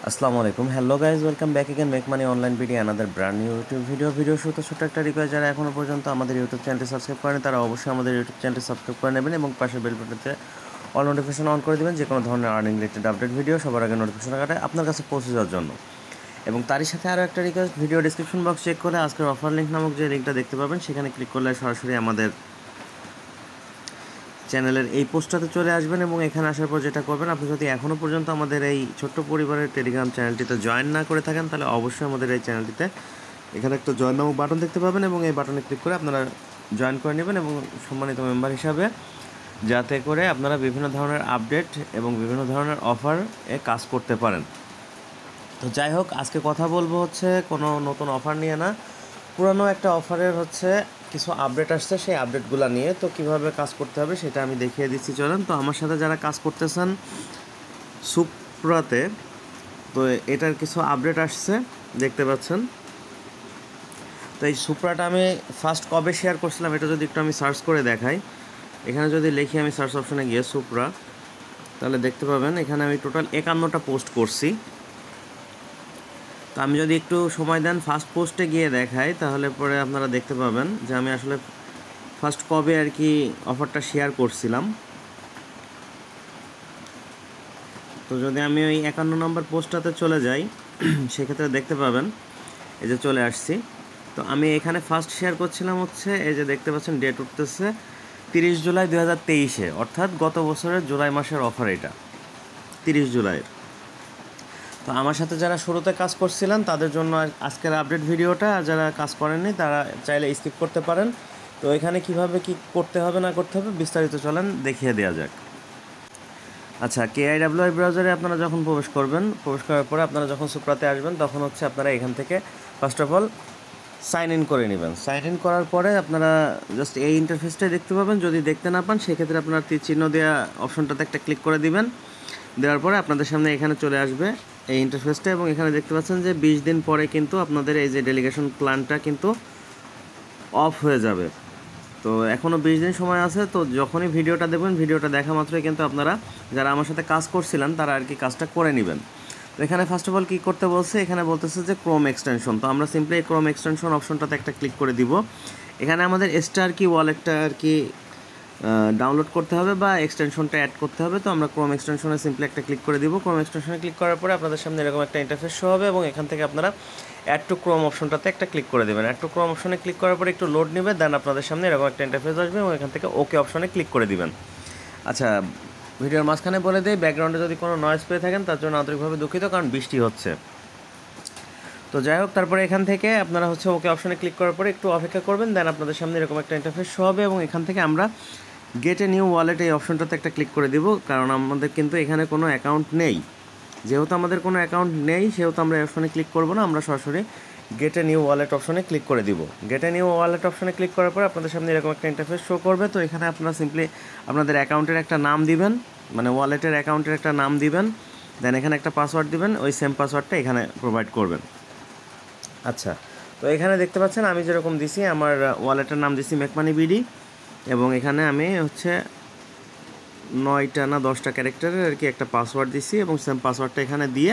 আসসালামু আলাইকুম। Hello guys, welcome back again make money online video another brand new YouTube video শুরুতে ছোট্ট একটা রিকোয়েস্ট, যারা এখনও পর্যন্ত আমাদের ইউটিউব চ্যানেলটি সাবস্ক্রাইব করেন তারা অবশ্যই আমাদের ইউটিউব চ্যানেলটি সাবস্ক্রাইব করে নেবেন এবং পাশের বেল বাটনটিতে অল নোটিফিকেশন অন করে দেবেন, যে কোনো ধরনের আর্নিং রিলেটেড আপডেট ভিডিও সবার আগে নোটিফিকেশন আকারে আপনার কাছে পৌঁছে যাওয়ার জন্য। এবং তারই সাথে আরও একটা request, video description box check করে আজকের অফার লিঙ্ক নামক যে লিঙ্কটা দেখতে পাবেন সেখানে ক্লিক করলে সরাসরি আমাদের চ্যানেলের এই পোস্টটাতে চলে আসবেন এবং এখানে আসার পর যেটা করবেন, আপনি যদি এখনও পর্যন্ত আমাদের এই ছোট্ট পরিবারের টেলিগ্রাম চ্যানেলটিতে জয়েন না করে থাকেন তাহলে অবশ্যই আমাদের এই চ্যানেলটিতে এখানে একটা জয়েন নামক বাটন দেখতে পাবেন এবং এই বাটনে ক্লিক করে আপনারা জয়েন করে নেবেন এবং সম্মানিত মেম্বার হিসাবে, যাতে করে আপনারা বিভিন্ন ধরনের আপডেট এবং বিভিন্ন ধরনের অফার এ কাজ করতে পারেন। তো যাই হোক, আজকে কথা বলবো হচ্ছে কোনো নতুন অফার নিয়ে না, পুরানো একটা অফারের হচ্ছে কিছু আপডেট আসছে, সেই আপডেটগুলো নিয়ে। তো কীভাবে কাজ করতে হবে সেটা আমি দেখিয়ে দিচ্ছি, চলেন। তো আমার সাথে যারা কাজ করতেছেন সুপ্রাতে, তো এটার কিছু আপডেট আসছে দেখতে পাচ্ছেন। তো এই সুপ্রাটা আমি ফার্স্ট কবে শেয়ার করছিলাম এটা যদি একটু আমি সার্চ করে দেখাই, এখানে যদি লিখি আমি সার্চ অপশনে গিয়ে সুপ্রা, তাহলে দেখতে পাবেন এখানে আমি টোটাল 51টা পোস্ট করছি। তো আমি যদি একটু সময় দেন ফার্স্ট পোস্টে গিয়ে দেখাই, তাহলে পরে আপনারা দেখতে পাবেন যে আমি আসলে ফার্স্ট কবে আর কি অফারটা শেয়ার করছিলাম। তো যদি আমি ওই 51 নম্বর পোস্টটাতে চলে যাই সেক্ষেত্রে দেখতে পাবেন এই যে চলে আসছি। তো আমি এখানে ফার্স্ট শেয়ার করছিলাম হচ্ছে এই যে দেখতে পাচ্ছেন ডেট উঠতেছে 30 জুলাই 2023-এ, অর্থাৎ গত বছরের জুলাই মাসের অফার এটা, 30 জুলাইয়ের। তো আমার সাথে যারা শুরুতে কাজ করছিলেন তাদের জন্য আজকের আপডেট ভিডিওটা, আর যারা কাজ করেননি তারা চাইলে স্কিপ করতে পারেন। তো এখানে কিভাবে কি করতে হবে না করতে হবে বিস্তারিত চলেন দেখিয়ে দেওয়া যাক। আচ্ছা, KIWI ব্রাউজারে আপনারা যখন প্রবেশ করার পরে আপনারা যখন সুপ্রাতে আসবেন তখন হচ্ছে আপনারা এখান থেকে first of all sign in করে নেবেন। সাইন ইন করার পরে আপনারা জাস্ট এই ইন্টারফেসটাই দেখতে পাবেন। যদি দেখতে না পান সেক্ষেত্রে আপনারা তীর চিহ্ন দেওয়া অপশনটাতে একটা ক্লিক করে দিবেন। দেওয়ার পরে আপনাদের সামনে এখানে চলে আসবে এই ইন্টারফেসটা এবং এখানে দেখতে পাচ্ছেন যে 20 দিন পরে কিন্তু আপনাদের এই যে ডেলিগেশন প্ল্যানটা কিন্তু অফ হয়ে যাবে। তো এখনও 20 দিন সময় আছে। তো যখনই ভিডিওটা দেখবেন, ভিডিওটা দেখা মাত্রই কিন্তু আপনারা যারা আমার সাথে কাজ করছিলেন তারা আর কি কাজটা করে নেবেন। তো এখানে ফার্স্ট অফ অল কী করতে বলছে, এখানে বলতেছে যে ক্রোম এক্সটেনশন। তো আমরা সিম্পলি এই ক্রোম এক্সটেনশন অপশনটাতে একটা ক্লিক করে দিব। এখানে আমাদের এক্সট্রা কি ওয়ালেটটা আর কি ডাউনলোড করতে হবে বা এক্সটেনশনটা অ্যাড করতে হবে। তো আমরা ক্রোম এক্সটেনশনে সিম্পলি একটা ক্লিক করে দিব। ক্রোম এক্সটেনশনে ক্লিক করার পরে আপনাদের সামনে এরকম একটা ইন্টারফেস শো হবে এবং এখান থেকে আপনারা অ্যাড টু ক্রোম অপশনটাতে একটা ক্লিক করে দেবেন। অ্যাড টু ক্রোম অপশনে ক্লিক করার পরে একটু লোড নেবে, দেন আপনাদের সামনে এরকম একটা ইন্টারফেস আসবে এবং এখান থেকে ওকে অপশনে ক্লিক করে দিবেন। আচ্ছা, ভিডিওর মাঝখানে বলে দিই, ব্যাকগ্রাউন্ডে যদি কোনো নয়েজ পেয়ে থাকেন তার জন্য আন্তরিকভাবে দুঃখিত, কারণ বৃষ্টি হচ্ছে। তো যাই হোক, তারপরে এখান থেকে আপনারা হচ্ছে ওকে অপশনে ক্লিক করার পরে একটু অপেক্ষা করবেন, দেন আপনাদের সামনে এরকম একটা ইন্টারফেস শো হবে এবং এখান থেকে আমরা গেট এ নিউ ওয়ালেট এই অপশনটাতে একটা ক্লিক করে দিব, কারণ আমাদের কিন্তু এখানে কোনো অ্যাকাউন্ট নেই। যেহেতু আমাদের কোনো অ্যাকাউন্ট নেই সেহেতু আমরা এই অপশনে ক্লিক করব না, আমরা সরাসরি গেট এ নিউ ওয়ালেট অপশনে ক্লিক করে দিব। গেট এ নিউ ওয়ালেট অপশনে ক্লিক করার পর আপনাদের সামনে এরকম একটা ইন্টারফেস শো করবে। তো এখানে আপনারা সিম্পলি আপনাদের অ্যাকাউন্টের একটা নাম দিবেন, মানে ওয়ালেটের অ্যাকাউন্টের একটা নাম দিবেন, দেন এখানে একটা পাসওয়ার্ড দিবেন, ওই সেম পাসওয়ার্ডটা এখানে প্রোভাইড করবেন। আচ্ছা, তো এখানে দেখতে পাচ্ছেন আমি যেরকম দিছি, আমার ওয়ালেটের নাম দিছি মেকমানি বিডি এবং এখানে আমি হচ্ছে 9টা না 10টা ক্যারেক্টারের আর কি একটা পাসওয়ার্ড দিছি এবং সেম পাসওয়ার্ডটা এখানে দিয়ে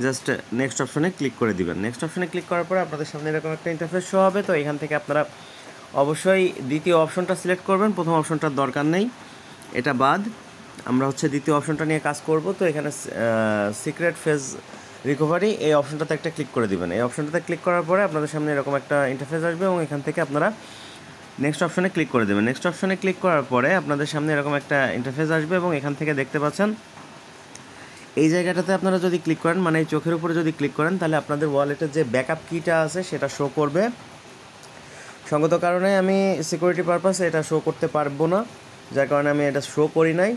জাস্ট নেক্সট অপশনে ক্লিক করে দিবেন। নেক্সট অপশনে ক্লিক করার পরে আপনাদের সামনে এরকম একটা ইন্টারফেস শো হবে। তো এখান থেকে আপনারা অবশ্যই দ্বিতীয় অপশনটা সিলেক্ট করবেন, প্রথম অপশনটার দরকার নেই, এটা বাদ। আমরা হচ্ছে দ্বিতীয় অপশনটা নিয়ে কাজ করব। তো এখানে সিক্রেট ফেজ রিকভারি এই অপশনটাতে একটা ক্লিক করে দিবেন। এই অপশনটাতে ক্লিক করার পরে আপনাদের সামনে এরকম একটা ইন্টারফেস আসবে এবং এখান থেকে আপনারা নেক্সট অপশনে ক্লিক করে দেবেন। নেক্সট অপশনে ক্লিক করার পরে আপনাদের সামনে এরকম একটা ইন্টারফেস আসবে এবং এখান থেকে দেখতে পাচ্ছেন এই জায়গাটাতে আপনারা যদি ক্লিক করেন, মানে এই চোখের উপরে যদি ক্লিক করেন, তাহলে আপনাদের ওয়ালেটের যে ব্যাকআপ কিটা আছে সেটা শো করবে। সঙ্গত কারণে আমি সিকিউরিটি পারপাসে এটা শো করতে পারবো না, যার কারণে আমি এটা শো করি নাই।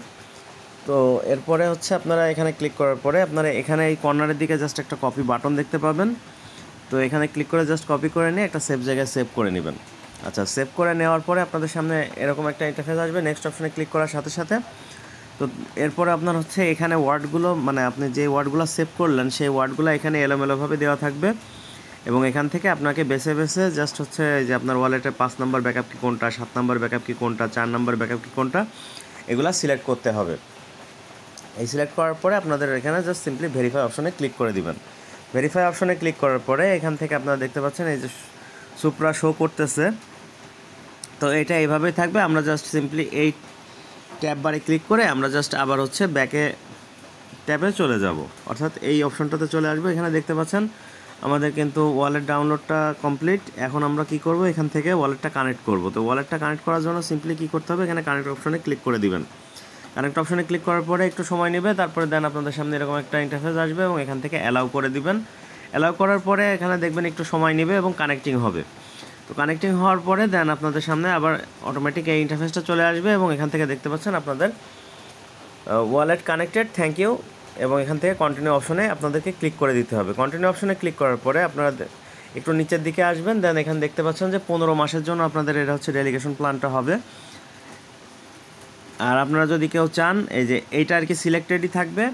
তো এরপরে হচ্ছে আপনারা এখানে ক্লিক করার পরে আপনারা এখানে এই কর্নারের দিকে জাস্ট একটা কপি বাটন দেখতে পাবেন। তো এখানে ক্লিক করে জাস্ট কপি করে নিয়ে একটা সেভ জায়গায় সেভ করে নেবেন। আচ্ছা, সেভ করে নেওয়ার পরে আপনাদের সামনে এরকম একটা ইন্টারফেস আসবে নেক্সট অপশনে ক্লিক করার সাথে সাথে। তো এরপরে আপনার হচ্ছে এখানে ওয়ার্ডগুলো, মানে আপনি যে ওয়ার্ডগুলো সেভ করলেন সেই ওয়ার্ডগুলো এখানে এলোমেলোভাবে দেওয়া থাকবে এবং এখান থেকে আপনাকে বেছে বেছে জাস্ট হচ্ছে যে আপনার ওয়ালেটের 5 নম্বর ব্যাকআপ কি কোনটা, 7 নম্বর ব্যাকআপ কি কোনটা, 4 নম্বর ব্যাকআপ কি কোনটা, এগুলো সিলেক্ট করতে হবে। এই সিলেক্ট করার পরে আপনাদের এখানে জাস্ট সিম্পলি ভেরিফাই অপশনে ক্লিক করে দিবেন। ভেরিফাই অপশনে ক্লিক করার পরে এখান থেকে আপনারা দেখতে পাচ্ছেন এই যে সুপ্রা শো করতেছে। তো এটা এইভাবেই থাকবে। আমরা জাস্ট সিম্পলি এই ট্যাব বারে ক্লিক করে আমরা জাস্ট আবার হচ্ছে ব্যাকে ট্যাবে চলে যাব, অর্থাৎ এই অপশনটাতে চলে আসবো। এখানে দেখতে পাচ্ছেন আমাদের কিন্তু ওয়ালেট ডাউনলোডটা কমপ্লিট। এখন আমরা কি করব, এখান থেকে ওয়ালেটটা কানেক্ট করব। তো ওয়ালেটটা কানেক্ট করার জন্য সিম্পলি কী করতে হবে, এখানে কানেক্ট অপশনে ক্লিক করে দিবেন। কানেক্ট অপশনে ক্লিক করার পরে একটু সময় নেবে, তারপরে দেন আপনাদের সামনে এরকম একটা ইন্টারফেস আসবে এবং এখান থেকে অ্যালাউ করে দিবেন। অ্যালাউ করার পরে এখানে দেখবেন একটু সময় নেবে এবং কানেক্টিং হবে। তো কানেক্টিং হওয়ার পরে দেন আপনাদের সামনে আবার অটোমেটিক এই ইন্টারফেসটা চলে আসবে এবং এখান থেকে দেখতে পাচ্ছেন আপনাদের ওয়ালেট কানেক্টেড, থ্যাংক ইউ, এবং এখান থেকে কন্টিনিউ অপশনে আপনাদেরকে ক্লিক করে দিতে হবে। কন্টিনিউ অপশনে ক্লিক করার পরে আপনারা একটু নিচের দিকে আসবেন, দেন এখানে দেখতে পাচ্ছেন যে 15 মাসের জন্য আপনাদের এটা হচ্ছে ডেলিগেশন প্ল্যানটা হবে। আর আপনারা যদি কেউ চান এই যে এইটা আর কি সিলেক্টেডই থাকবে,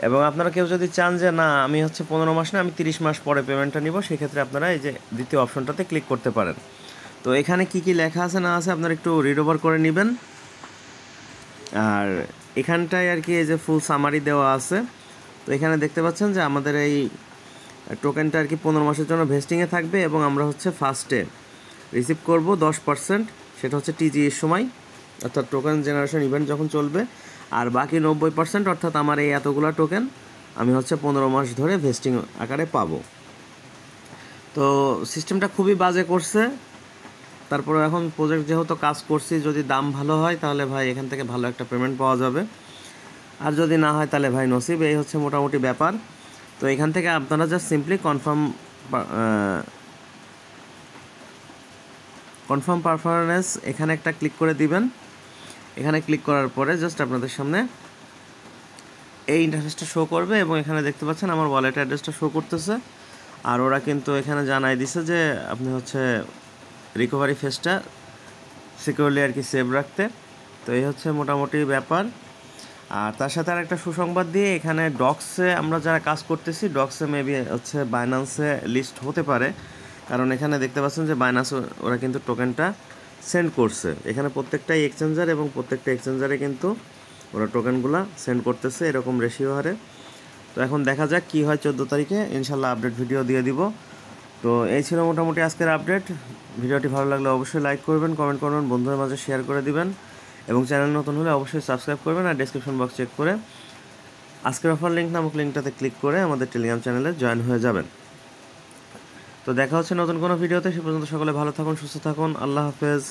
এবং আপনারা কেউ যদি চান যে না আমি হচ্ছে 15 মাস না আমি 30 মাস পরে পেমেন্টটা নিব, সেক্ষেত্রে আপনারা এই যে দ্বিতীয় অপশনটাতে ক্লিক করতে পারেন। তো এখানে কি কি লেখা আছে না আছে আপনারা একটু রিড ওভার করে নেবেন। আর এখানটায় আর কি এই যে ফুল সামারি দেওয়া আছে। তো এখানে দেখতে পাচ্ছেন যে আমাদের এই টোকেনটা আর কি 15 মাসের জন্য ভেস্টিংয়ে থাকবে এবং আমরা হচ্ছে ফার্স্টে রিসিভ করব 10%, সেটা হচ্ছে টিজিএর সময়, অর্থাৎ টোকেন জেনারেশন ইভেন্ট যখন চলবে। আর বাকি 90% অর্থাৎ আমার এই এতগুলো টোকেন আমি হচ্ছে 15 মাস ধরে ভেস্টিং আকারে পাবো। তো সিস্টেমটা খুবই বাজে করছে। তারপরে এখন প্রজেক্ট যেহেতু কাজ করছি, যদি দাম ভালো হয় তাহলে ভাই এখান থেকে ভালো একটা পেমেন্ট পাওয়া যাবে, আর যদি না হয় তাহলে ভাই নসিব। এই হচ্ছে মোটামুটি ব্যাপার। তো এখান থেকে আপনারা জাস্ট সিম্পলি কনফার্ম পারফরমেন্স এখানে একটা ক্লিক করে দিবেন। এখানে ক্লিক করার পরে জাস্ট আপনাদের সামনে এই ইন্টারফেসটা শো করবে এবং এখানে দেখতে পাচ্ছেন আমার ওয়ালেট অ্যাড্রেসটা শো করতেছে। আর ওরা কিন্তু এখানে জানাই দিছে যে আপনি হচ্ছে রিকভারি ফেসটা সিকিউরলি আর কি সেভ রাখতে। তো এই হচ্ছে মোটামুটি ব্যাপার। আর তার সাথে আর একটা সুসংবাদ দিয়ে, এখানে ডক্সে আমরা যারা কাজ করতেছি, ডক্সে মেবি হচ্ছে বাইন্যান্সে লিস্ট হতে পারে, কারণ এখানে দেখতে পাচ্ছেন যে বাইন্যান্স ওরা কিন্তু টোকেনটা সেন্ড করছে। এখানে প্রত্যেকটাই এক্সচেঞ্জার এবং প্রত্যেকটা এক্সচেঞ্জারে কিন্তু ওরা টোকেনগুলো সেন্ড করতেছে এরকম রেশিও হারে। তো এখন দেখা যাক কী হয় 14 তারিখে, ইনশাল্লাহ আপডেট ভিডিও দিয়ে দিব। তো এই ছিল মোটামুটি আজকের আপডেট। ভিডিওটি ভালো লাগলে অবশ্যই লাইক করবেন, কমেন্ট করবেন, বন্ধুদের মাঝে শেয়ার করে দিবেন এবং চ্যানেল নতুন হলে অবশ্যই সাবস্ক্রাইব করবেন। আর ডেসক্রিপশন বক্স চেক করে আজকের অফার লিঙ্ক নামক লিঙ্কটাতে ক্লিক করে আমাদের টেলিগ্রাম চ্যানেলে জয়েন হয়ে যাবেন। তো দেখা হচ্ছে নতুন কোনো ভিডিওতে। সে পর্যন্ত সকলে ভালো থাকুন, সুস্থ থাকুন। আল্লাহ হাফেজ।